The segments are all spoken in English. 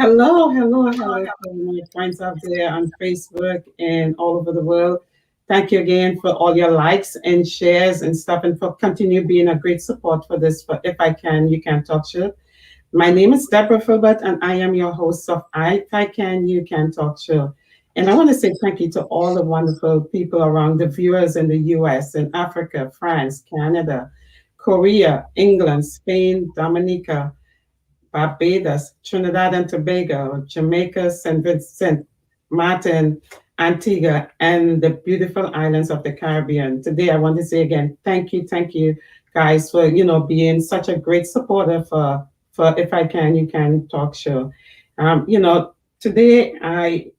Hello to my friends out there on Facebook and all over the world. Thank you again for all your likes and shares and stuff and for continue being a great support for this. For If I Can, You Can Talk Show. My name is Deborah Filbert and I am your host of If I Can, You Can Talk Show. And I want to say thank you to all the wonderful people around the viewers in the US and Africa, France, Canada, Korea, England, Spain, Dominica, Barbados, Trinidad and Tobago, Jamaica, St. Vincent, Martin, Antigua, and the beautiful islands of the Caribbean. Today, I want to say again, thank you, guys, for being such a great supporter for If I Can, You Can Talk Show. Today I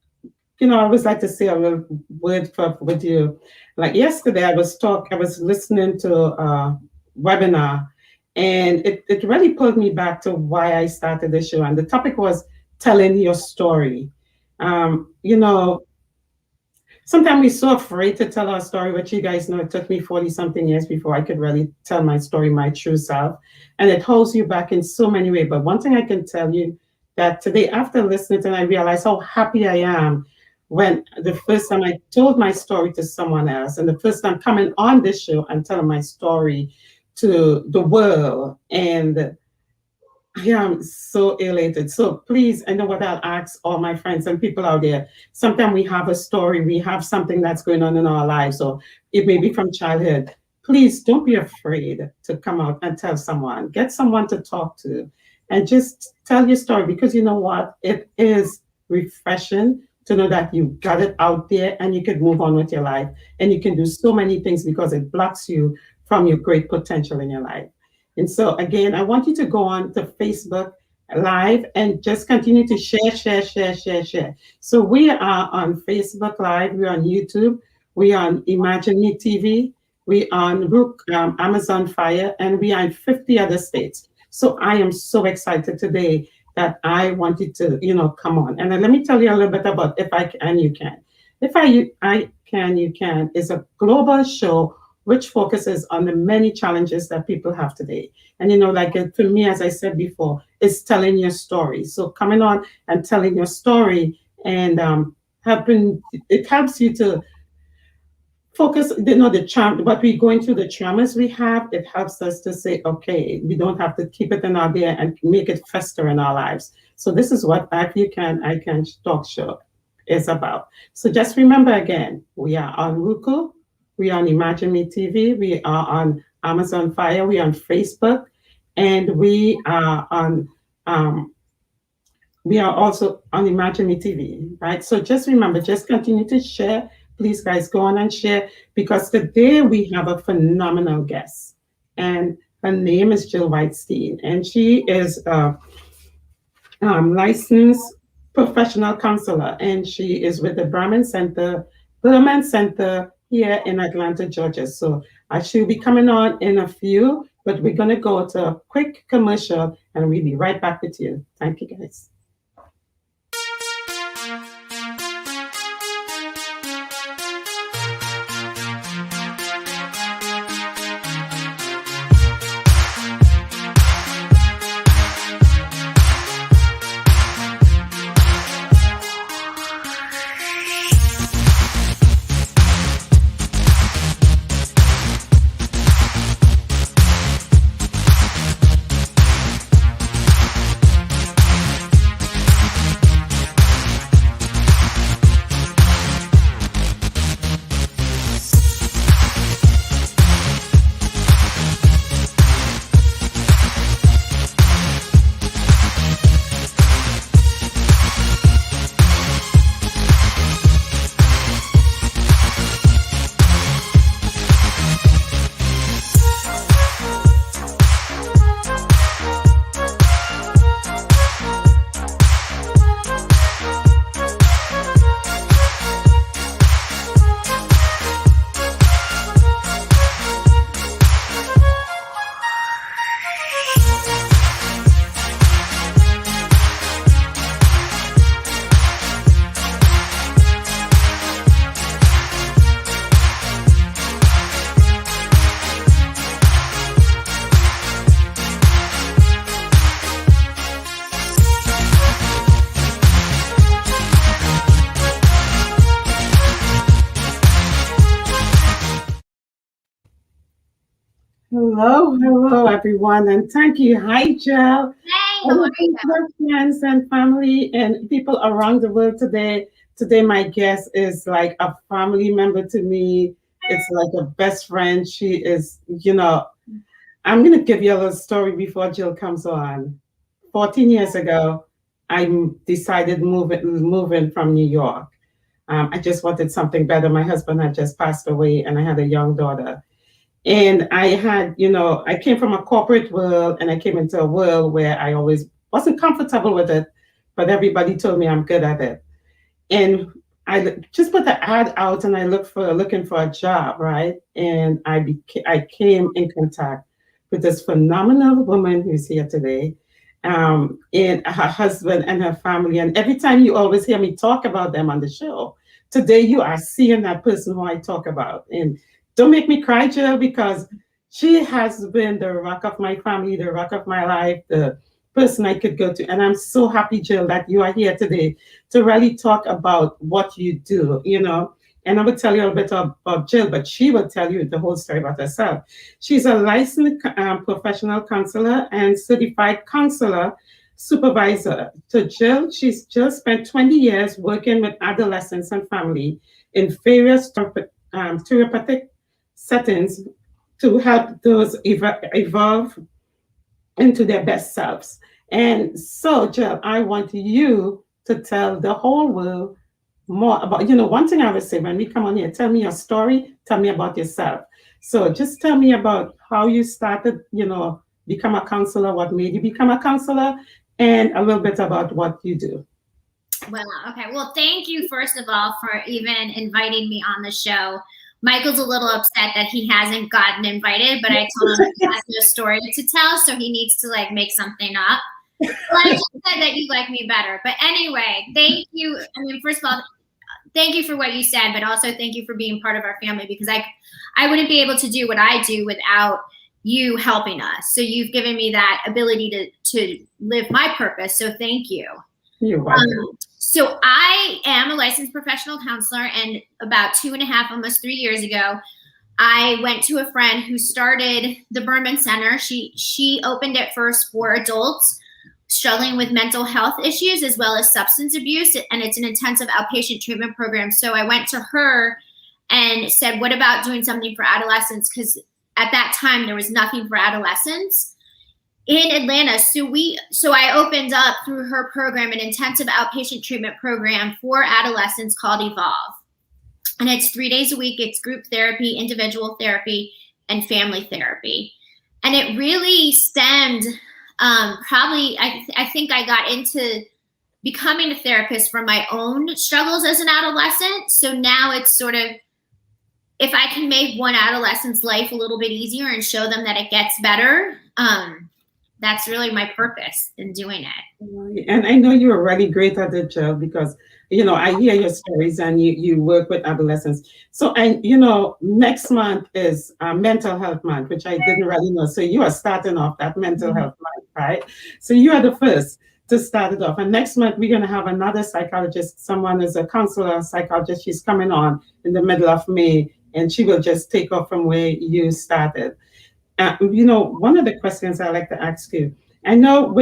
always like to say a little word with you. Like yesterday, I was listening to a webinar, and it really pulled me back to why I started the show. And the topic was telling your story. Um, you know, Sometimes we're so afraid to tell our story, but you guys know it took me 40 something years before I could really tell my story, my true self. And it holds you back in so many ways. But one thing I can tell you that today, after listening to it, I realized how happy I am when the first time I told my story to someone else, and the first time coming on this show and telling my story to the world. And yeah, I'm so elated. So please, I know what I'll ask all my friends and people out there. Sometimes we have a story, we have something that's going on in our lives, or it may be from childhood. Please don't be afraid to come out and tell someone. Get someone to talk to and just tell your story, because you know what? It is refreshing to know that you got it out there and you can move on with your life and you can do so many things because it blocks you from your great potential in your life. And so again, I want you to go on to Facebook Live and just continue to share. So we are on Facebook Live, we're on YouTube, we're on Imagine Me TV, we're on Amazon Fire, and we are in 50 other states. So I am so excited today that I wanted to, come on. And then let me tell you a little bit about If I Can, You Can. I Can, You Can is a global show which focuses on the many challenges that people have today. And for me, as I said before, it's telling your story. So coming on and telling your story and it helps you to focus, the trauma, but we're going through the traumas we have, it helps us to say, okay, we don't have to keep it in our there and make it fester in our lives. So this is what I Can Talk Show is about. So just remember again, we are on Roku, we are on Imagine Me TV, we are on Amazon Fire, we are on Facebook, and we are also on Imagine Me TV, right? So just remember, just continue to share. Please, guys, go on and share, because today we have a phenomenal guest, and her name is Jill Weinstein, and she is a licensed professional counselor, and she is with the Berman Center here in Atlanta, Georgia. So she'll be coming on in a few, but we're going to go to a quick commercial, and we'll be right back with you. Thank you, guys. Hello, everyone, and thank you. Hi, Jill. Hey, how Hello, are you? friends and family and people around the world today. Today, my guest is like a family member to me. It's like a best friend. She is, I'm going to give you a little story before Jill comes on. 14 years ago, I decided moving from New York. I just wanted something better. My husband had just passed away, and I had a young daughter. And I had, I came from a corporate world and I came into a world where I always wasn't comfortable with it, but everybody told me I'm good at it. And I just put the ad out and I looking for a job, right? And I came in contact with this phenomenal woman who's here today, and her husband and her family. And every time you always hear me talk about them on the show, today you are seeing that person who I talk about. And don't make me cry, Jill, because she has been the rock of my family, the rock of my life, the person I could go to. And I'm so happy, Jill, that you are here today to really talk about what you do. And I will tell you a little bit about Jill, but she will tell you the whole story about herself. She's a licensed professional counselor and certified counselor supervisor. So she's just spent 20 years working with adolescents and family in various therapeutic settings to help those evolve into their best selves. And so, Jill, I want you to tell the whole world more about, one thing I would say when we come on here, tell me your story, tell me about yourself. So just tell me about how you started, become a counselor, what made you become a counselor, and a little bit about what you do. Well, okay. Well, thank you, first of all, for even inviting me on the show. Michael's a little upset that he hasn't gotten invited, but I told him he has no story to tell, so he needs to make something up. Well, I just said that you like me better. But anyway, thank you. I mean, first of all, thank you for what you said, but also thank you for being part of our family, because I wouldn't be able to do what I do without you helping us. So you've given me that ability to live my purpose. So thank you. You're welcome. So I am a licensed professional counselor, and about 2.5, almost 3 years ago, I went to a friend who started the Berman Center. She opened it first for adults struggling with mental health issues as well as substance abuse, and it's an intensive outpatient treatment program. So I went to her and said, what about doing something for adolescents? Because at that time there was nothing for adolescents in Atlanta. So I opened up through her program an intensive outpatient treatment program for adolescents called Evolve. And it's 3 days a week. It's group therapy, individual therapy, and family therapy. And it really stemmed probably, I think I got into becoming a therapist for my own struggles as an adolescent. So now it's sort of, if I can make one adolescent's life a little bit easier and show them that it gets better, that's really my purpose in doing it. And I know you're really great at it, Jill, because I hear your stories and you work with adolescents. So, and next month is Mental Health Month, which I didn't really know. So you are starting off that Mental Health Month, right? So you are the first to start it off. And next month we're going to have another psychologist. Someone is a counselor, psychologist. She's coming on in the middle of May, and she will just take off from where you started. One of the questions I like to ask you, I know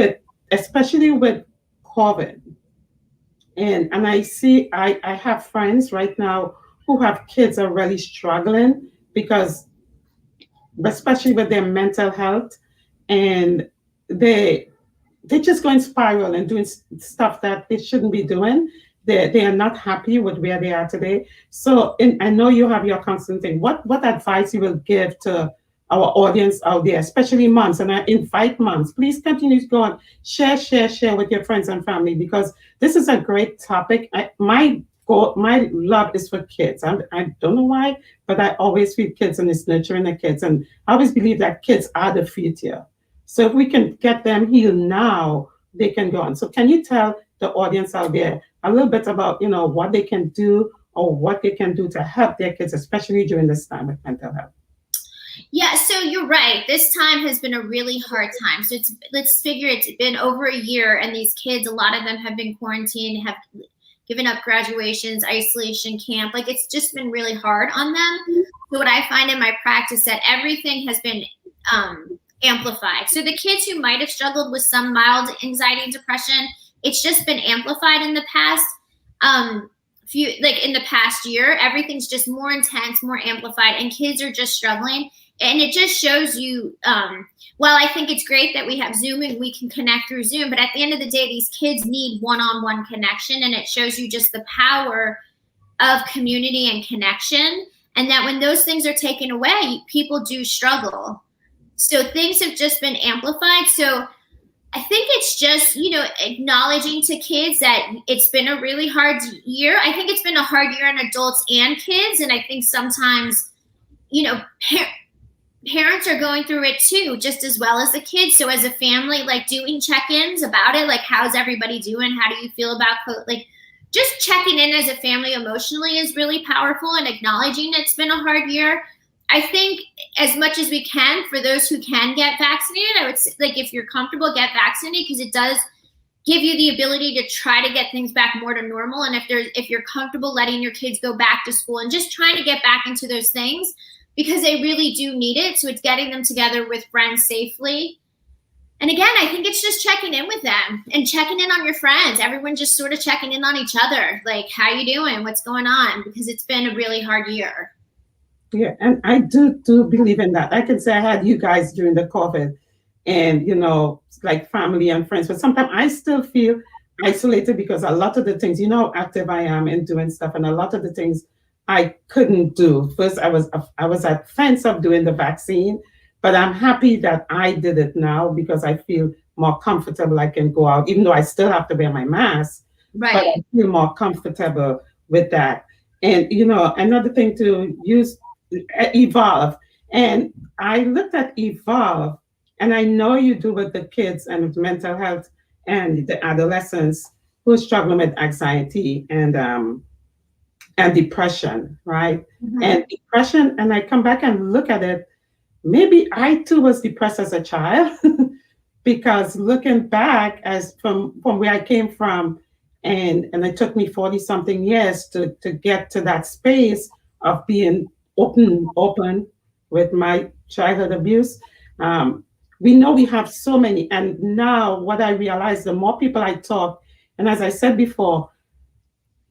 especially with COVID, and I have friends right now who have kids are really struggling because, especially with their mental health, and they just going spiral and doing stuff that they shouldn't be doing. They are not happy with where they are today. So I know you have your constant thing. What advice you will give to our audience out there, especially moms, and I invite moms, please continue to go on, share with your friends and family, because this is a great topic. My love is for kids. I don't know why, but I always feel kids and it's nurturing the kids. And I always believe that kids are the future. So if we can get them healed now, they can go on. So can you tell the audience out there a little bit about, what they can do or what they can do to help their kids, especially during this time with mental health? Yeah, so you're right. This time has been a really hard time. So let's figure it's been over a year, and these kids, a lot of them have been quarantined, have given up graduations, isolation camp. Like, it's just been really hard on them. So what I find in my practice that everything has been amplified. So the kids who might have struggled with some mild anxiety and depression, it's just been amplified in the past in the past year. Everything's just more intense, more amplified, and kids are just struggling. And it just shows you, well, I think it's great that we have Zoom and we can connect through Zoom, but at the end of the day, these kids need one-on-one connection, and it shows you just the power of community and connection, and that when those things are taken away, people do struggle. So things have just been amplified. So I think it's just, acknowledging to kids that it's been a really hard year. I think it's been a hard year on adults and kids. And I think sometimes, parents are going through it too, just as well as the kids. So as a family, like doing check-ins about it, like how's everybody doing? How do you feel about just checking in as a family emotionally is really powerful, and acknowledging it's been a hard year. I think as much as we can, for those who can get vaccinated, I would say, if you're comfortable, get vaccinated, because it does give you the ability to try to get things back more to normal. And if you're comfortable letting your kids go back to school and just trying to get back into those things, because they really do need it. So it's getting them together with friends safely. And again, I think it's just checking in with them and checking in on your friends. Everyone just sort of checking in on each other. Like, how you doing? What's going on? Because it's been a really hard year. Yeah, and I do believe in that. I can say I had you guys during the COVID and, like family and friends, but sometimes I still feel isolated because a lot of the things, how active I am in doing stuff, and a lot of the things I couldn't do. First, I was at fence of doing the vaccine, but I'm happy that I did it now because I feel more comfortable. I can go out, even though I still have to wear my mask, right? But I feel more comfortable with that. And, another thing to use, Evolve. And I looked at Evolve, and I know you do with the kids and with mental health and the adolescents who are struggling with anxiety and depression, right? Mm-hmm. And depression, and I come back and look at it, maybe I too was depressed as a child because looking back as from where I came from, and it took me 40 something years to get to that space of being open with my childhood abuse. We know we have so many. And now what I realize, the more people I talk, and as I said before,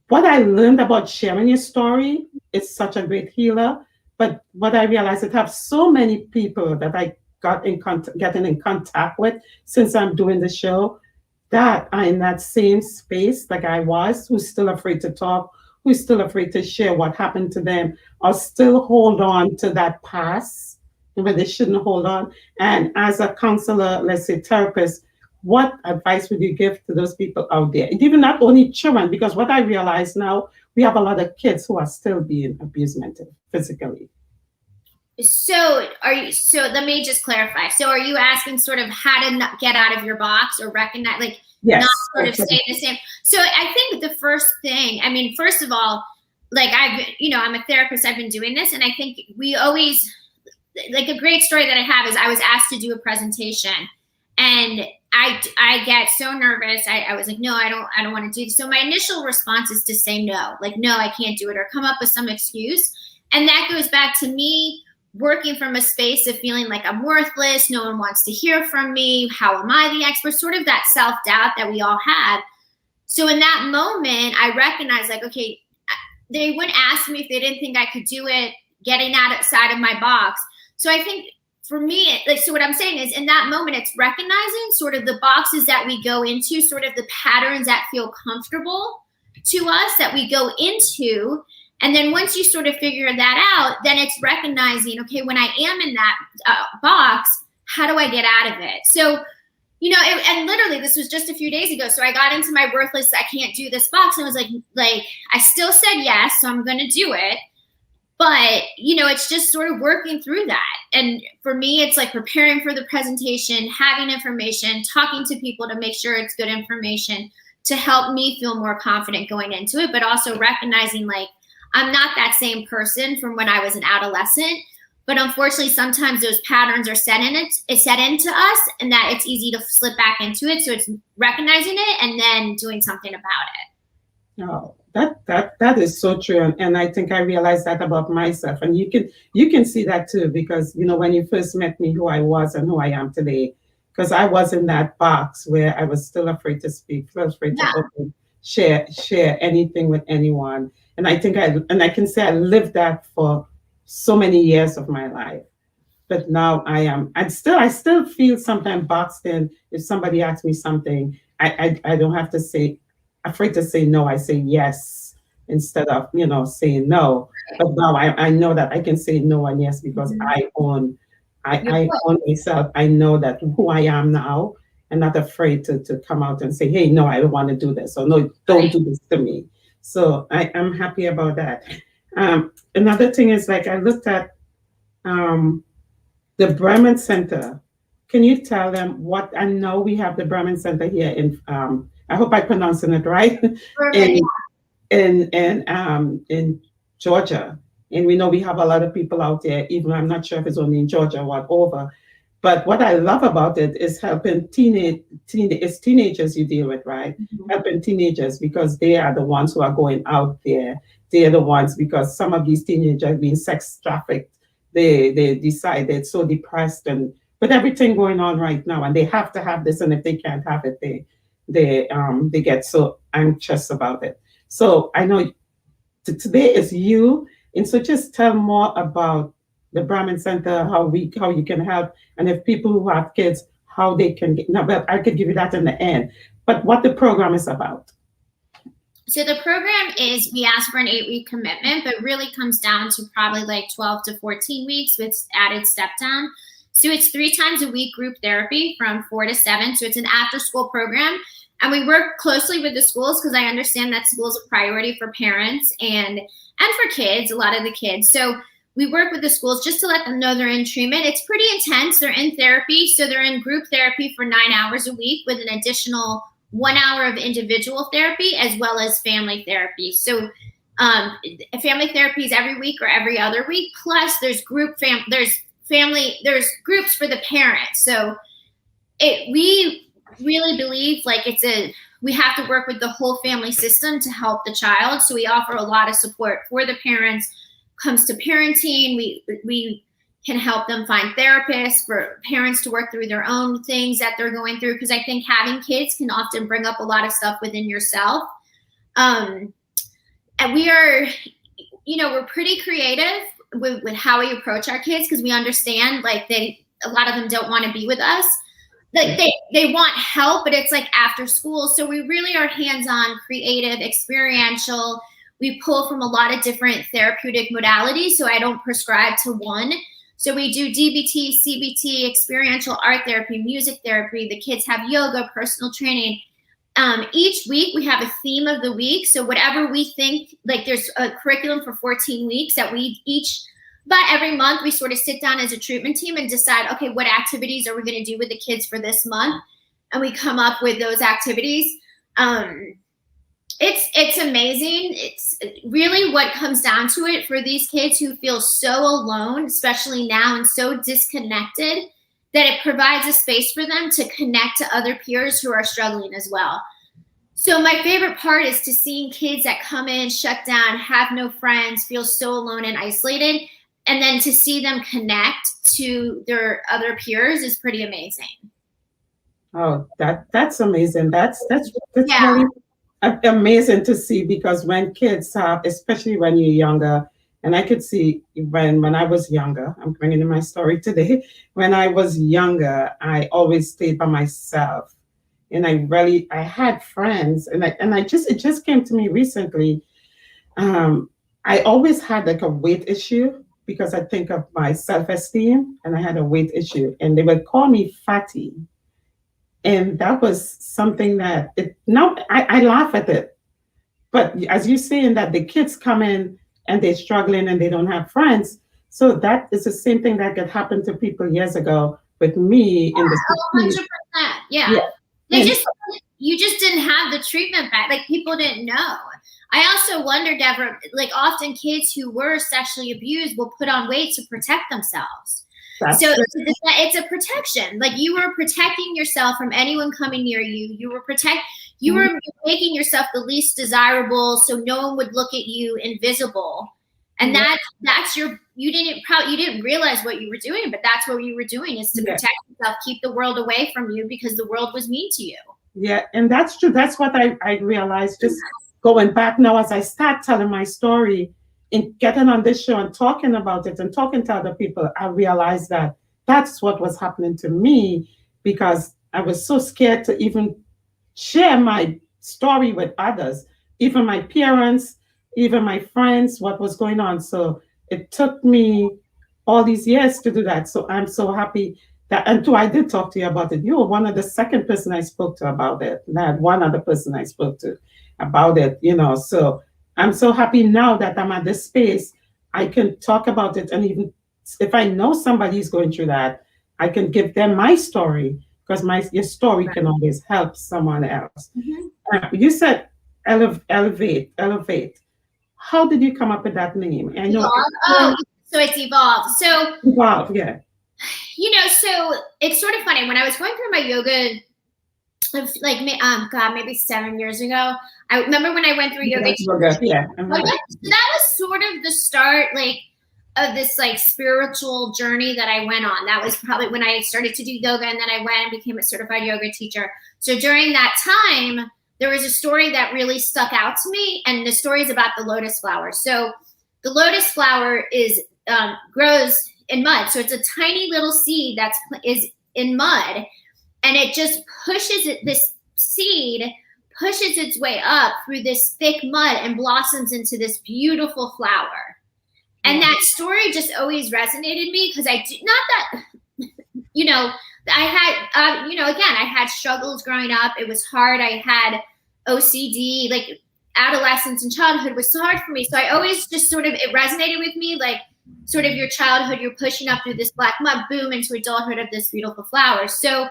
what I learned about sharing your story is such a great healer. But what I realized, I have so many people that I getting in contact with since I'm doing the show that are in that same space like I was, who's still afraid to talk, who's still afraid to share what happened to them, or still hold on to that past where they shouldn't hold on. And as a counselor, let's say therapist, what advice would you give to those people out there? And even not only children, because what I realize now, we have a lot of kids who are still being abused mentally, physically. So let me just clarify. So are you asking sort of how to not get out of your box or recognize, yes, not sort of stay the same? So I think the first thing, first of all, I'm a therapist, I've been doing this, and I think we always, a great story that I have is I was asked to do a presentation, and I get so nervous. I was like, no, I don't want to do this. So my initial response is to say no, no, I can't do it, or come up with some excuse. And that goes back to me working from a space of feeling like I'm worthless. No one wants to hear from me. How am I the expert? Sort of that self-doubt that we all have. So in that moment, I recognized okay, they wouldn't ask me if they didn't think I could do it, getting outside of my box. So I think for me, so what I'm saying is in that moment, it's recognizing sort of the boxes that we go into, sort of the patterns that feel comfortable to us that we go into. And then once you sort of figure that out, then it's recognizing, okay, when I am in that box, how do I get out of it? So, and literally this was just a few days ago. So I got into my worthless, I can't do this box. And I was like, I still said yes, so I'm going to do it. But, it's just sort of working through that. And for me, it's like preparing for the presentation, having information, talking to people to make sure it's good information to help me feel more confident going into it, but also recognizing I'm not that same person from when I was an adolescent, but unfortunately, sometimes those patterns are set into us, and that it's easy to slip back into it. So it's recognizing it and then doing something about it. Oh, that is so true, and I think I realized that about myself, and you can see that too because when you first met me, who I was and who I am today, because I was in that box where I was still afraid to speak, still afraid to Yeah. open, share anything with anyone, and I can say I lived that for so many years of my life. But now I still feel sometimes boxed in. If somebody asks me something, I don't have to say, afraid to say no. I say yes instead of saying no. But now I know that I can say no and yes because Mhm. Your I voice. own myself. I know that who I am now, and not afraid to come out and say, hey, no, I don't want to do this, or no, don't Right. do this to me. So I'm happy about that. Another thing is, like, I looked at um, the Bremen Center. Can you tell them what? I know we have the Bremen Center here in. I hope I'm pronouncing it right. Perfect. in in Georgia, and we know we have a lot of people out there. Even I'm not sure if it's only in Georgia or whatever. But what I love about it is helping it's teenagers you deal with, right? Mhm. Helping teenagers because they are the ones who are going out there. They are the ones because some of these teenagers are being sex trafficked. They decide they're so depressed and with everything going on right now, and they have to have this, and if they can't have it, they get so anxious about it. So I know today is you, and so just tell more about the Brahmin Center, how you can help, and if people who have kids, how they can get. Now, but I could give you that in the end. But what the program is about. So the program is we ask for an 8-week commitment, but really comes down to probably like 12 to 14 weeks with added step down. So it's 3 times a week group therapy from 4 to 7. So it's an after school program. And we work closely with the schools because I understand that school is a priority for parents and for kids, a lot of the kids. So we work with the schools just to let them know they're in treatment. It's pretty intense. They're in therapy. So they're in group therapy for 9 hours a week with an additional 1 hour of individual therapy as well as family therapy. So family therapy is every week or every other week. Plus there's there's groups for the parents. So we really believe like we have to work with the whole family system to help the child. So we offer a lot of support for the parents. Comes to parenting, we can help them find therapists for parents to work through their own things that they're going through. Because I think having kids can often bring up a lot of stuff within yourself. And we're pretty creative with how we approach our kids because we understand like a lot of them don't want to be with us. Like they want help, but it's like after school. So we really are hands-on, creative, experiential. We pull from a lot of different therapeutic modalities. So I don't prescribe to one. So we do DBT, CBT, experiential art therapy, music therapy. The kids have yoga, personal training. Each week we have a theme of the week. So whatever we think, like there's a curriculum for 14 weeks that but every month we sort of sit down as a treatment team and decide, okay, what activities are we going to do with the kids for this month? And we come up with those activities. It's amazing. It's really what comes down to it for these kids who feel so alone, especially now, and so disconnected, that it provides a space for them to connect to other peers who are struggling as well. So my favorite part is to seeing kids that come in, shut down, have no friends, feel so alone and isolated, and then to see them connect to their other peers is pretty amazing. Oh, that's amazing. That's Yeah. really amazing to see because when kids have, especially when you're younger, and I could see when I was younger, I'm bringing in my story today. When I was younger, I always stayed by myself, and I had friends, and it just came to me recently. I always had like a weight issue because I think of my self-esteem, and I had a weight issue, and they would call me fatty, and that was something that now I laugh at it. But as you're saying that the kids come in and they're struggling and they don't have friends, so that is the same thing that could happen to people years ago with me in the 60s. 100%. Yeah. Yeah. And You just didn't have the treatment back. Like people didn't know. I also wonder, Deborah, like often kids who were sexually abused will put on weight to protect themselves. that's So it. it's a protection. Like you were protecting yourself from anyone coming near you. You were making yourself the least desirable, so no one would look at you invisible. And that's you didn't realize what you were doing, but that's what you were doing, is to protect yourself, keep the world away from you, because the world was mean to you. Yeah, and that's true. That's what I realized, just going back now as I start telling my story and getting on this show and talking about it and talking to other people. I realized that that's what was happening to me, because I was so scared to even share my story with others, even my parents, even my friends, what was going on. So it took me all these years to do that. So I'm so happy that, and too, I did talk to you about it. You were one of the second person I spoke to about it. And I had one other person I spoke to about it, So I'm so happy now that I'm at this space. I can talk about it. And even if I know somebody is going through that, I can give them my story, because your story can always help someone else. You said elevate. How did you come up with that name? I know. So it's Evolve. So Evolve, yeah. So it's sort of funny. When I was going through my yoga, like, maybe 7 years ago, I remember when I went through yoga. Yeah. So that was sort of the start, of this spiritual journey that I went on. That was probably when I started to do yoga, and then I went and became a certified yoga teacher. So during that time, there was a story that really stuck out to me, and the story is about the lotus flower. So the lotus flower grows in mud. So it's a tiny little seed is in mud, and it just this seed pushes its way up through this thick mud and blossoms into this beautiful flower. And that story just always resonated me, because I had struggles growing up. It was hard. I had OCD, adolescence and childhood was so hard for me. So I always just it resonated with me, sort of your childhood, you're pushing up through this black mud, boom, into adulthood of this beautiful flower. So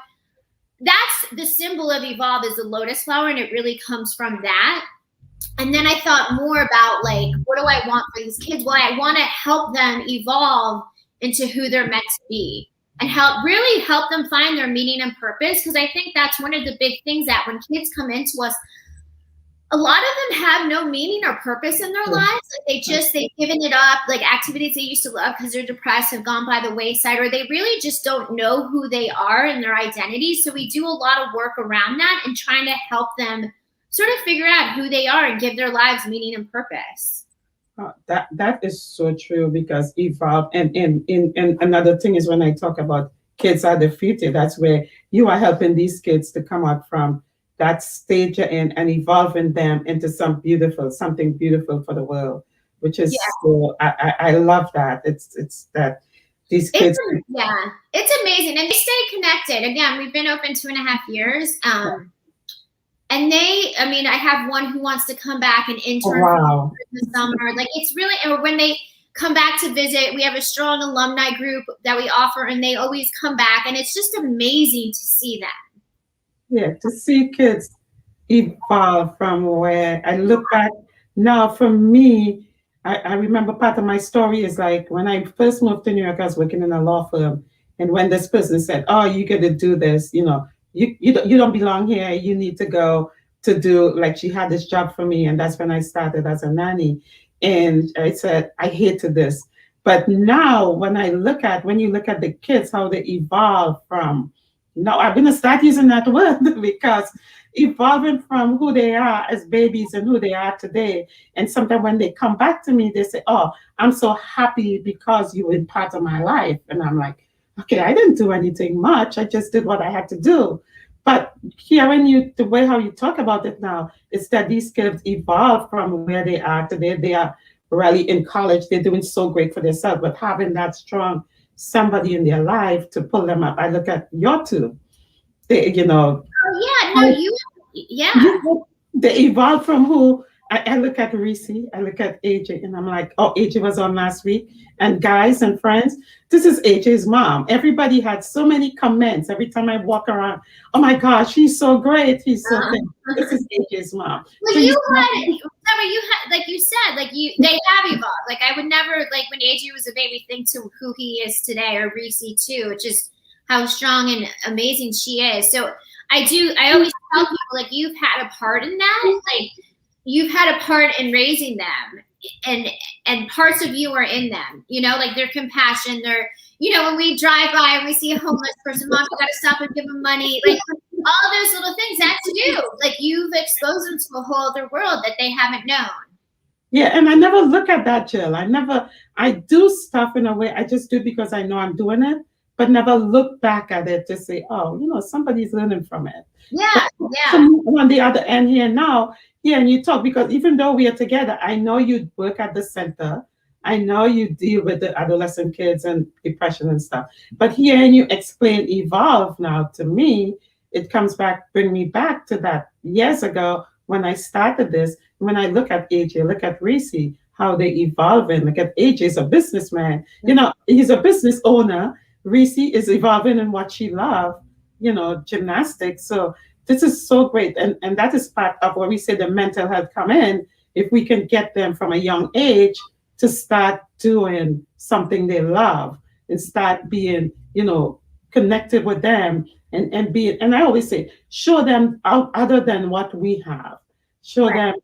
that's the symbol of Evolve, is the lotus flower, and it really comes from that. And then I thought more about what do I want for these kids? Well, I want to help them evolve into who they're meant to be, and really help them find their meaning and purpose. Because I think that's one of the big things, that when kids come into us, a lot of them have no meaning or purpose in their lives. They've given it up. Activities they used to love because they're depressed have gone by the wayside, or they really just don't know who they are and their identity. So we do a lot of work around that and trying to help them sort of figure out who they are and give their lives meaning and purpose. That is so true, because Evolve, and another thing is, when I talk about kids are the future, that's where you are helping these kids to come out from that stage and evolving them into something beautiful for the world, which is so, I love that. It's that these kids. It's amazing, and they stay connected. Again, we've been open 2.5 years. And I have one who wants to come back and intern for the summer. It's really, or when they come back to visit, we have a strong alumni group that we offer, and they always come back, and it's just amazing to see that. Yeah, to see kids evolve from where I look back now. For me, I remember part of my story is when I first moved to New York, I was working in a law firm, and when this person said, "Oh, you got to do this," you don't belong here. You need to go to do, she had this job for me, and that's when I started as a nanny. And I said, I hated this. But now when you look at the kids, how they evolve from, now I'm going to start using that word, because evolving from who they are as babies and who they are today. And sometimes when they come back to me, they say, "Oh, I'm so happy because you were part of my life." And I'm like, okay, I didn't do anything much. I just did what I had to do. But hearing the way how you talk about it now, is that these kids evolve from where they are today. They are really in college. They're doing so great for themselves, but having that strong somebody in their life to pull them up. I look at your two. They, they evolved from who. I look at Reese, I look at AJ, and I'm like, oh, AJ was on last week. And guys and friends, this is AJ's mom. Everybody had so many comments every time I walk around. "Oh my gosh, he's so great. He's so great." This is AJ's mom. Well, so they have evolved. I would never, when AJ was a baby, think to who he is today, or Reese too, which is how strong and amazing she is. So I always tell people, like, you've had a part in that. Like, you've had a part in raising them, and parts of you are in them, you know, like their compassion, their, you know, when we drive by and we see a homeless person, mom, you got to stop and give them money. Like, all those little things, that's you. Like, you've exposed them to a whole other world that they haven't known. Yeah, and I never look at that, Jill. I do stuff in a way, I just do because I know I'm doing it, but never look back at it to say, oh, you know, somebody's learning from it. Yeah, But yeah. on the other end here now, here and you talk, because even though we are together, I know you work at the center. I know you deal with the adolescent kids and depression and stuff. But hearing you explain Evolve now to me, it comes back, bring me back to that years ago when I started this. When I look at AJ, look at Reese, how they evolving. Look at AJ is a businessman. You know, he's a business owner. Reese is evolving in what she loves, you know, gymnastics. So this is so great. And that is part of what we say the mental health come in. If we can get them from a young age to start doing something they love and start being, you know, connected with them and be, and I always say, show them out other than what we have. Show them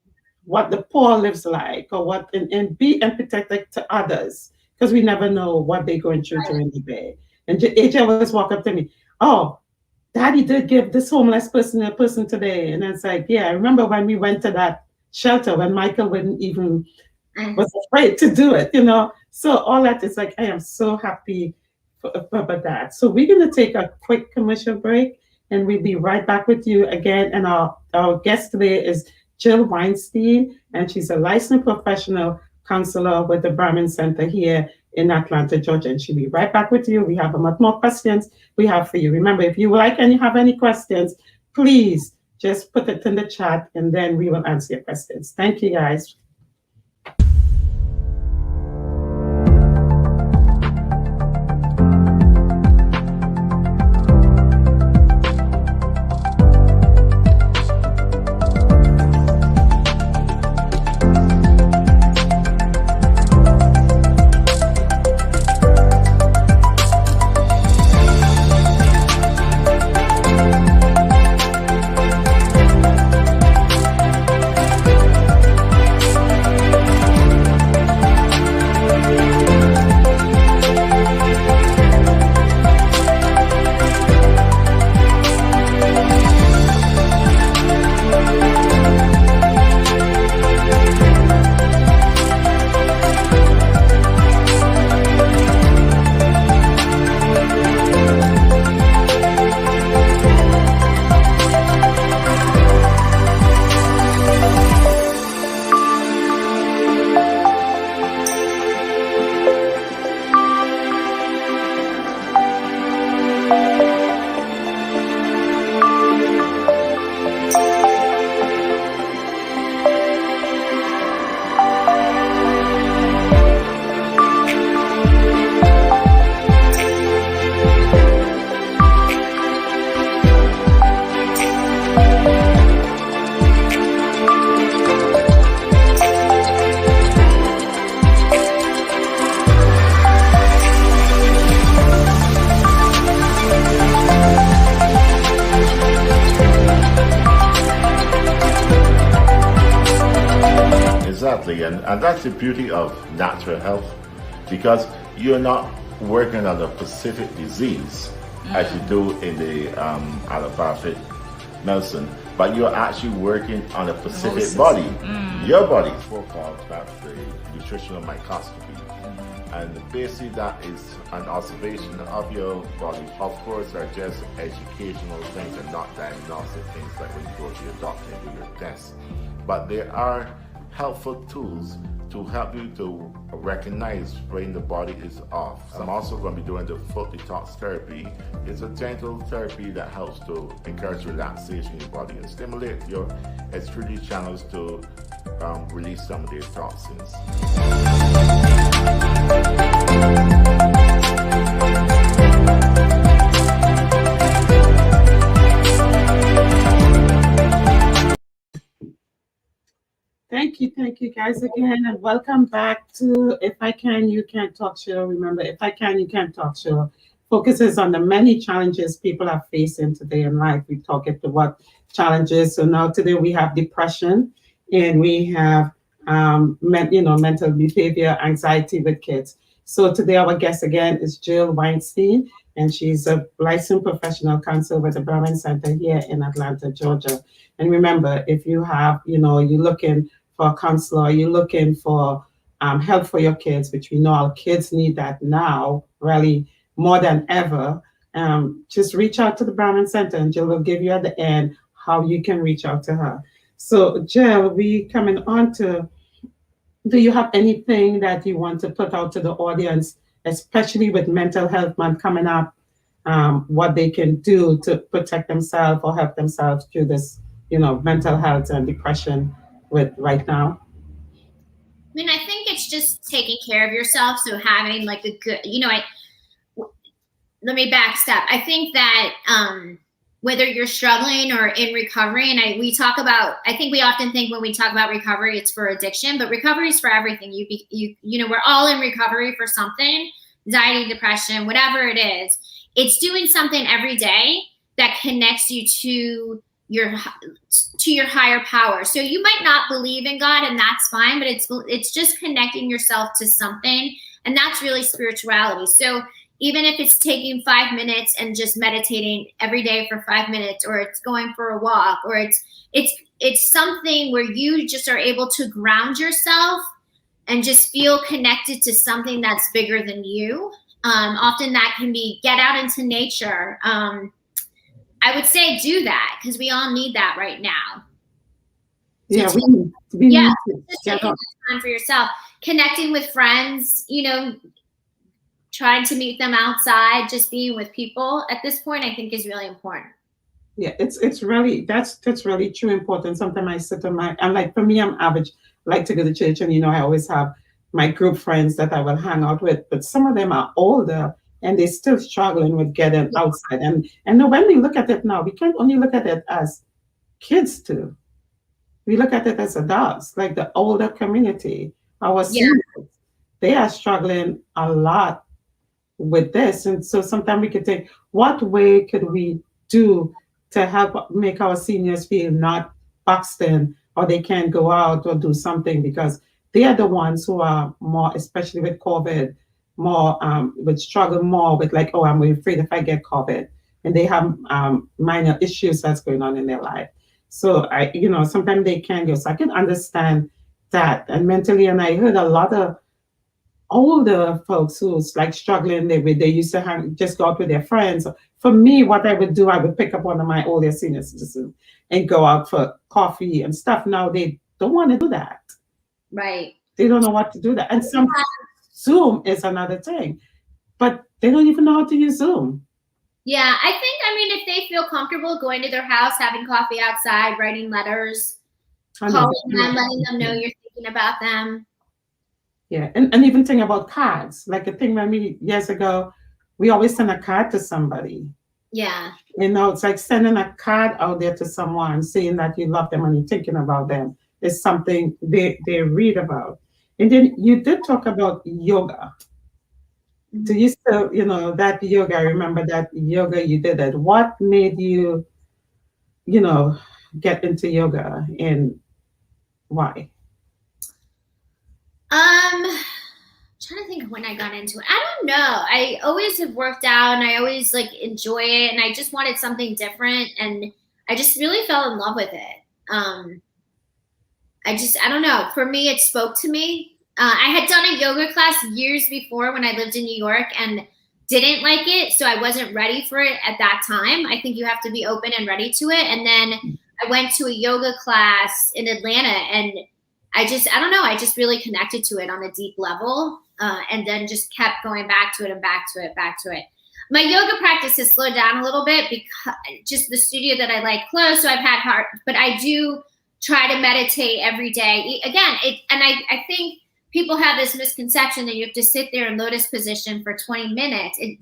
what the poor lives like, or what, and be empathetic to others, because we never know what they're going through during the day. And AJ always walk up to me, oh, Daddy did give this homeless person a person today. And it's like, yeah, I remember when we went to that shelter when Michael wouldn't even was afraid to do it, you know. So all that is like, I am so happy about that. So we're going to take a quick commercial break, and we'll be right back with you again. And our guest today is Jill Weinstein, and she's a licensed professional counselor with the Brahmin Center here in Atlanta, Georgia. And she'll be right back with you. We have a lot more questions we have for you. Remember, if you like and you have any questions, please just put it in the chat, and then we will answer your questions. Thank you, guys. And that's the beauty of natural health, because you're not working on a specific disease as you do in the allopathic medicine, but you're actually working on a specific body, your body. So-called, that's the nutritional microscopy. And basically that is an observation of your body. Of course, they're just educational things and not diagnostic things like when you go to your doctor and do your tests. But there are helpful tools to help you to recognize when the body is off. I'm also going to be doing the foot detox therapy. It's a gentle therapy that helps to encourage relaxation in your body and stimulate your excretory channels to release some of their toxins. Thank you guys again, and welcome back to If I Can, You Can't Talk Show. Remember, If I Can, You Can't Talk Show. focuses on the many challenges people are facing today in life. We talk about what challenges. So now today we have depression, and we have mental behavior, anxiety with kids. So today our guest again is Jill Weinstein, and she's a licensed professional counselor with the Berman Center here in Atlanta, Georgia. And remember, if you have, you're looking for a counselor, you're looking for help for your kids, which we know our kids need that now, really more than ever, just reach out to the Berman Center, and Jill will give you at the end how you can reach out to her. So Jill, we coming on to, do you have anything that you want to put out to the audience, especially with Mental Health Month coming up, what they can do to protect themselves or help themselves through this, mental health and depression with right now? I mean, I think it's just taking care of yourself. So having like a good, let me back step. I think that whether you're struggling or in recovery, and we talk about, I think we often think when we talk about recovery, it's for addiction, but recovery is for everything. We're all in recovery for something, anxiety, depression, whatever it is. It's doing something every day that connects you to your higher power. So you might not believe in God, and that's fine, but it's just connecting yourself to something, and that's really spirituality. So even if it's taking 5 minutes and just meditating every day for 5 minutes, or it's going for a walk, or it's something where you just are able to ground yourself and just feel connected to something that's bigger than you. Often that can be get out into nature. I would say do that, because we all need that right now. Yeah, just taking time for yourself, connecting with friends, trying to meet them outside, just being with people at this point, I think is really important. Yeah, it's really, that's really true important. Sometimes I sit on I'm like, for me, I'm average, like to go to church, and I always have my group friends that I will hang out with, but some of them are older and they're still struggling with getting outside. And when we look at it now, we can't only look at it as kids too. We look at it as adults, like the older community, our seniors, they are struggling a lot with this. And so sometimes we could think, what way could we do to help make our seniors feel not boxed in, or they can't go out or do something, because they are the ones who are more, especially with COVID, more would struggle more with like, oh, I'm afraid if I get COVID, and they have minor issues that's going on in their life. So sometimes they can't go. So I can understand that. And mentally, and I heard a lot of older folks who's like struggling, they used to just go out with their friends. For me, what I would do, I would pick up one of my older senior citizens and go out for coffee and stuff. Now they don't want to do that. Right. They don't know what to do that. And some Zoom is another thing, but they don't even know how to use Zoom. Yeah, I think, if they feel comfortable going to their house, having coffee outside, writing letters, calling them, letting them know you're thinking about them. Yeah, and even think about cards. Like a thing years ago, we always send a card to somebody. Yeah. It's like sending a card out there to someone, saying that you love them and you're thinking about them. Is something they read about. And then you did talk about yoga. Mm-hmm. So you still, that yoga, I remember that yoga you did it. What made you, get into yoga, and why? Trying to think of when I got into it. I don't know. I always have worked out, and I always enjoy it, and I just wanted something different, and I just really fell in love with it. I don't know. For me, it spoke to me. I had done a yoga class years before when I lived in New York and didn't like it, so I wasn't ready for it at that time. I think you have to be open and ready to it. And then I went to a yoga class in Atlanta, and I don't know. I just really connected to it on a deep level, and then just kept going back to it and back to it, back to it. My yoga practice has slowed down a little bit because just the studio that I like closed, so I've had hard, but I do try to meditate every day. Again, I think people have this misconception that you have to sit there in lotus position for 20 minutes. Even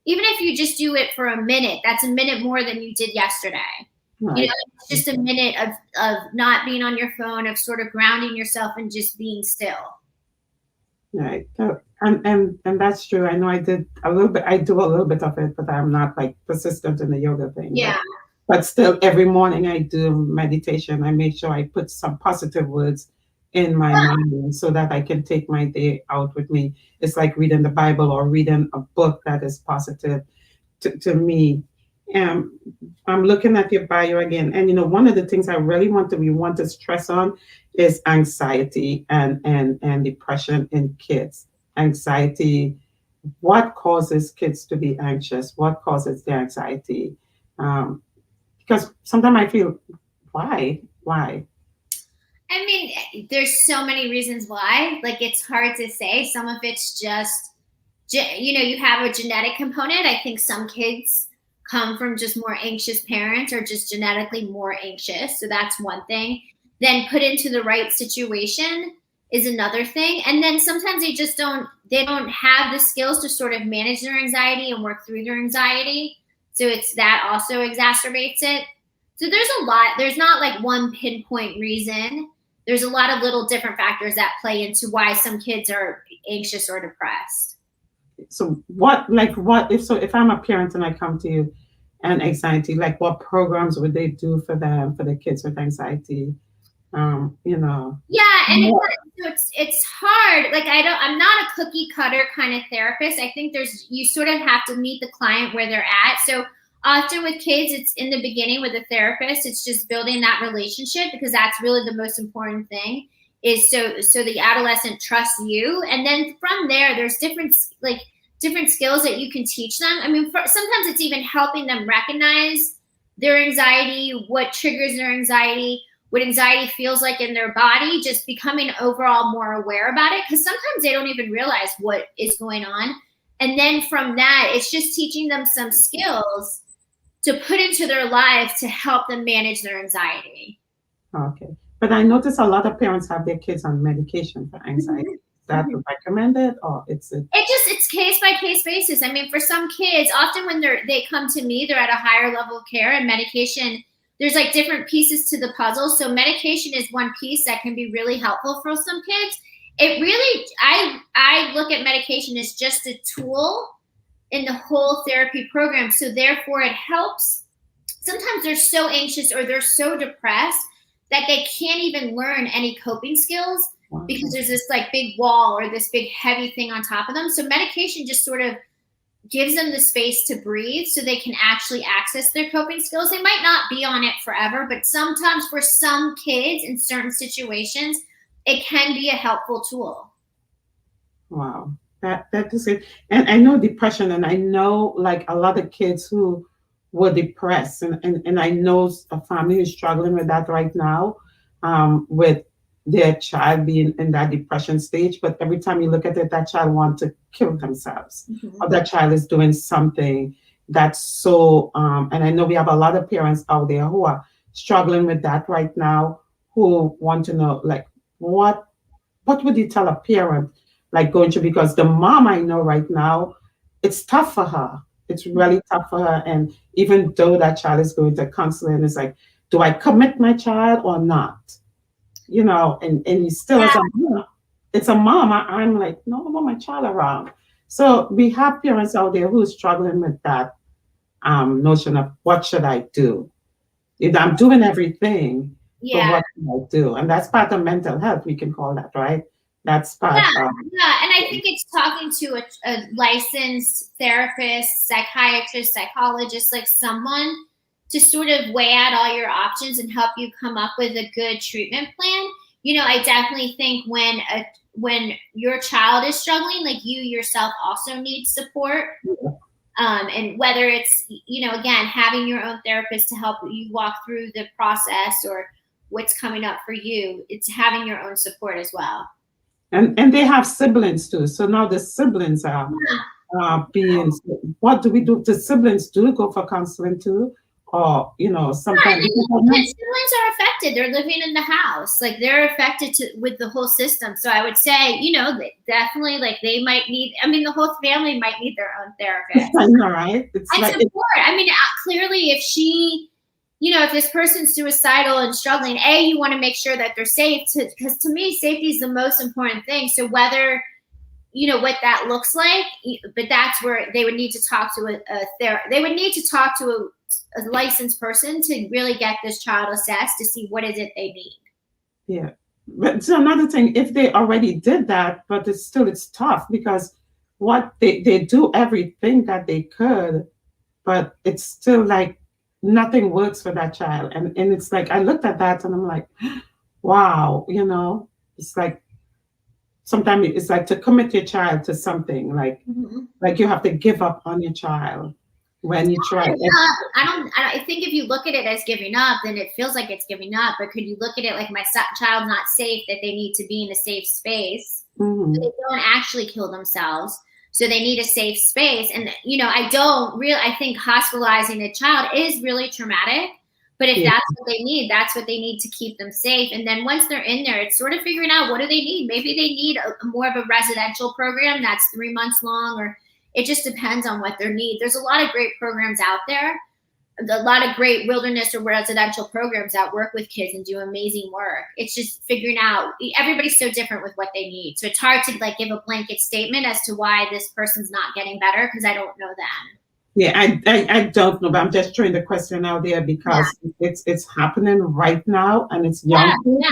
if you just do it for a minute, that's a minute more than you did yesterday. Right. It's just a minute of not being on your phone, of sort of grounding yourself and just being still. Right. And that's true. I know I did a little bit. I do a little bit of it, but I'm not like persistent in the yoga thing. Yeah. But still, every morning I do meditation. I make sure I put some positive words in my mind so that I can take my day out with me. It's like reading the Bible or reading a book that is positive to me. Um, I'm looking at your bio again, and one of the things I really we want to stress on is anxiety and depression in kids. Anxiety, what causes kids to be anxious? What causes their anxiety? Because sometimes I feel, why? I mean, there's so many reasons why. Like, it's hard to say. Some of it's just, you have a genetic component. I think some kids come from just more anxious parents or just genetically more anxious. So that's one thing. Then put into the right situation is another thing. And then sometimes they don't have the skills to sort of manage their anxiety and work through their anxiety. So it's that also exacerbates it. So there's a lot. There's not like one pinpoint reason. There's a lot of little different factors that play into why some kids are anxious or depressed. So if I'm a parent and I come to you and anxiety, like what programs would they do for the kids with anxiety? Yeah, and it's hard. Like I'm not a cookie cutter kind of therapist. I think you sort of have to meet the client where they're at. So often with kids, it's in the beginning with a therapist. It's just building that relationship, because that's really the most important thing. Is so the adolescent trusts you, and then from there, there's different skills that you can teach them. I mean, sometimes it's even helping them recognize their anxiety, what triggers their anxiety, what anxiety feels like in their body, just becoming overall more aware about it, because sometimes they don't even realize what is going on. And then from that, it's just teaching them some skills to put into their lives to help them manage their anxiety. Okay. But I notice a lot of parents have their kids on medication for anxiety. Mm-hmm. Is that recommended, or it's case by case basis? I mean, for some kids, often when they come to me, they're at a higher level of care, and medication, there's like different pieces to the puzzle. So medication is one piece that can be really helpful for some kids. It really, I look at medication as just a tool in the whole therapy program. So therefore it helps. Sometimes they're so anxious or they're so depressed that they can't even learn any coping skills, because there's this like big wall or this big heavy thing on top of them. So medication just sort of gives them the space to breathe so they can actually access their coping skills. They might not be on it forever, but sometimes for some kids in certain situations, it can be a helpful tool. Wow. That is it. And I know depression, and I know like a lot of kids who were depressed, and I know a family who's struggling with that right now, with their child being in that depression stage. But every time you look at it, that child wants to kill themselves, or that child is doing something that's so, and I know we have a lot of parents out there who are struggling with that right now, who want to know, like, what would you tell a parent like going through, because the mom I know right now, it's tough for her. It's really tough for her. And even though that child is going to counseling, it's like, do I commit my child or not? And you still, as a mom, it's a mom. I'm like, no, I want my child around. So we have parents out there who are struggling with that notion of what should I do? If I'm doing everything, but what can I do? And that's part of mental health. We can call that, right? That's part of. Yeah, and I think it's talking to a licensed therapist, psychiatrist, psychologist, like someone to sort of weigh out all your options and help you come up with a good treatment plan. I definitely think when your child is struggling, like you yourself also need support. Yeah. And whether it's, again, having your own therapist to help you walk through the process or what's coming up for you, it's having your own support as well. And they have siblings too. So now the siblings are being, what do we do? The siblings do go for counseling too? Or, sometimes. Siblings are affected. They're living in the house. Like, they're affected with the whole system. So I would say, definitely, like, they might need, the whole family might need their own therapist. I know, right? And support. Clearly, if she, if this person's suicidal and struggling, you want to make sure that they're safe, because to me, safety is the most important thing. So whether what that looks like, but that's where they would need to talk to they would need to talk to a licensed person to really get this child assessed to see what is it they need. Yeah. But so another thing, if they already did that, but it's tough because what they do everything that they could, but it's still like nothing works for that child. And it's like, I looked at that and I'm like, wow, it's like, sometimes it's like to commit your child to something, like you have to give up on your child when you try. I think if you look at it as giving up, then it feels like it's giving up. But could you look at it like my child's not safe, that they need to be in a safe space? Mm-hmm. So they don't actually kill themselves. So they need a safe space. And, I think hospitalizing a child is really traumatic. But if that's what they need, that's what they need to keep them safe. And then once they're in there, it's sort of figuring out what do they need. Maybe they need more of a residential program that's 3 months long, or it just depends on what their need. There's a lot of great programs out there, a lot of great wilderness or residential programs that work with kids and do amazing work. It's just figuring out, everybody's so different with what they need. So it's hard to give a blanket statement as to why this person's not getting better, because I don't know them. Yeah, I don't know, but I'm just throwing the question out there because it's happening right now, and it's young kids,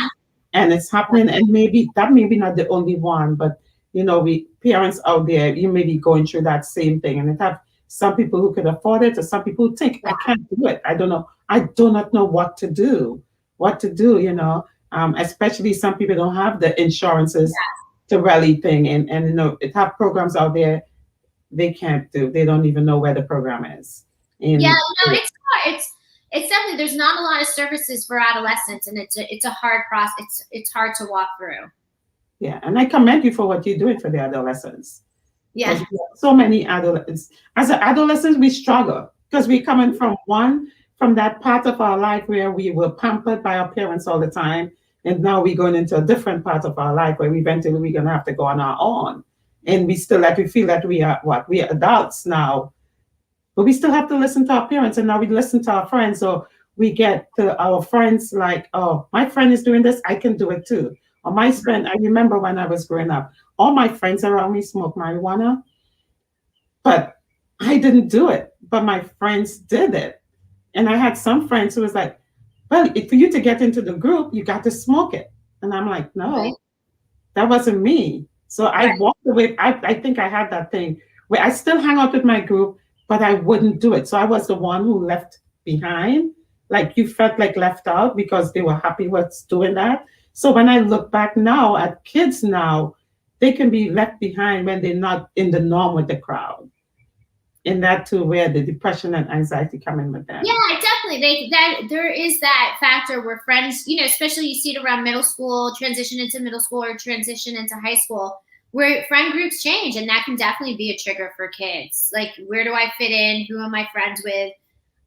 and it's happening, and maybe not the only one, but we parents out there, you may be going through that same thing, and it have some people who could afford it, or some people who think I can't do it. I don't know. I do not know what to do. Especially some people don't have the insurances to really thing, and it have programs out there. They can't do. They don't even know where the program is. It's hard. It's definitely, there's not a lot of services for adolescents, and it's a hard process. It's hard to walk through. Yeah, and I commend you for what you're doing for the adolescents. Yeah, so many adolescents. As an adolescent, we struggle because we're coming from that part of our life where we were pampered by our parents all the time, and now we're going into a different part of our life where eventually we're gonna have to go on our own. And we feel that we are adults now, but we still have to listen to our parents, and now we listen to our friends. So we get to our friends like, oh, my friend is doing this, I can do it too. Or my friend, I remember when I was growing up, all my friends around me smoked marijuana, but I didn't do it, but my friends did it. And I had some friends who was like, well, for you to get into the group, you got to smoke it. And I'm like, no, that wasn't me. So I walked away. I think I had that thing where I still hang out with my group, but I wouldn't do it. So I was the one who left behind. Like, you felt like left out because they were happy with doing that. So when I look back now at kids now, they can be left behind when they're not in the norm with the crowd. And that too, where the depression and anxiety come in with them. Yeah, definitely. There is that factor where friends, especially you see it around middle school, transition into middle school or transition into high school, where friend groups change, and that can definitely be a trigger for kids. Like, where do I fit in? Who am I friends with?